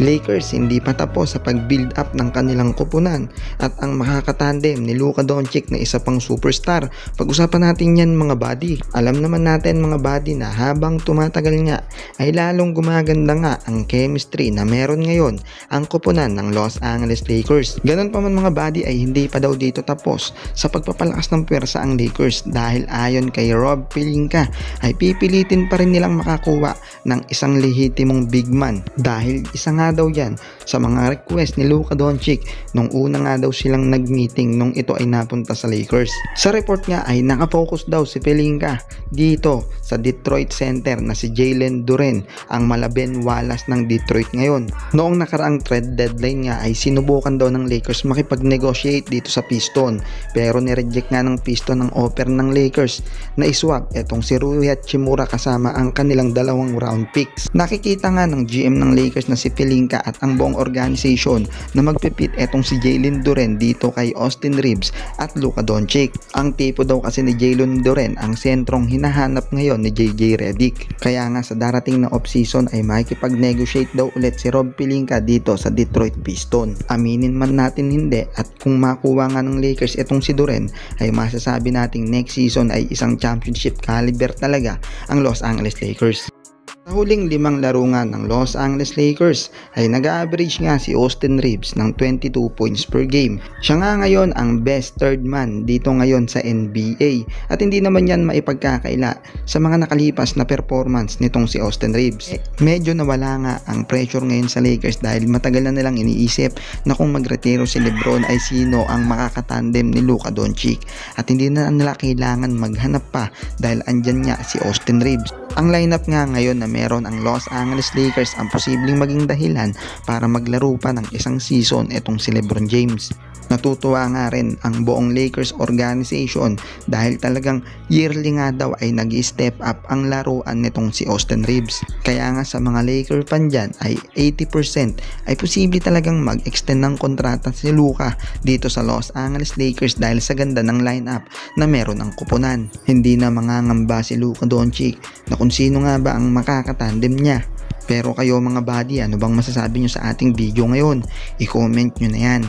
Lakers hindi pa tapos sa pag-build up ng kanilang koponan at ang makakatandem ni Luka Doncic na isa pang superstar. Pag-usapan natin yan mga buddy. Alam naman natin mga buddy na habang tumatagal nga ay lalong gumaganda nga ang chemistry na meron ngayon ang koponan ng Los Angeles Lakers. Ganun pa man mga buddy ay hindi pa daw dito tapos sa pagpapalakas ng pwersa ang Lakers dahil ayon kay Rob Pelinka ay pipilitin pa rin nilang makakuha ng isang lehitimong big man dahil isa nga daw yan sa mga request ni Luka Doncic nung una nga daw silang nag-meeting nung ito ay napunta sa Lakers. Sa report nga ay nakafocus daw si Pelinka dito sa Detroit center na si Jalen Duren, ang Malaben Wallace ng Detroit ngayon. Noong nakaraang trade deadline nga ay sinubukan daw ng Lakers makipag-negotiate dito sa Piston pero nireject nga ng Piston ang offer ng Lakers na iswap etong si Rui Hachimura kasama ang kanilang dalawang round picks. Nakikita nga ng GM ng Lakers na si Pelinka at ang buong organization na magpipit etong si Jalen Duren dito kay Austin Reeves at Luka Doncic. Ang tipo daw kasi ni Jalen Duren ang sentrong hinahanap ngayon ni JJ Redick. Kaya nga sa darating na offseason ay makikipag-negotiate daw ulit si Rob Pelinka dito sa Detroit Piston. Aminin man natin hindi at kung makuha nga ng Lakers etong si Duren ay masasabi nating next season ay isang championship caliber talaga ang Los Angeles Lakers. Sa huling 5 laro nga ng Los Angeles Lakers ay nag-average nga si Austin Reeves ng 22 points per game. Siya nga ngayon ang best third man dito ngayon sa NBA at hindi naman yan maipagkakaila sa mga nakalipas na performance nitong si Austin Reeves. Medyo nawala nga ang pressure ngayon sa Lakers dahil matagal na nilang iniisip na kung magretiro si LeBron ay sino ang makakatandem ni Luka Doncic at hindi na nila kailangan maghanap pa dahil andyan nga si Austin Reeves. Ang lineup nga ngayon na meron ang Los Angeles Lakers ang posibleng maging dahilan para maglaro pa ng isang season etong si LeBron James. Natutuwa nga rin ang buong Lakers organization dahil talagang yearly nga daw ay nag-step up ang laruan nitong si Austin Reeves. Kaya nga sa mga Lakers fan dyan ay 80% ay posible talagang mag-extend ng kontrata si Luka dito sa Los Angeles Lakers dahil sa ganda ng lineup na meron ang kupunan. Hindi na mangangamba si Luka Doncic na kung sino nga ba ang makakatandem niya. Pero kayo mga buddy, ano bang masasabi nyo sa ating video ngayon? I-comment nyo na yan.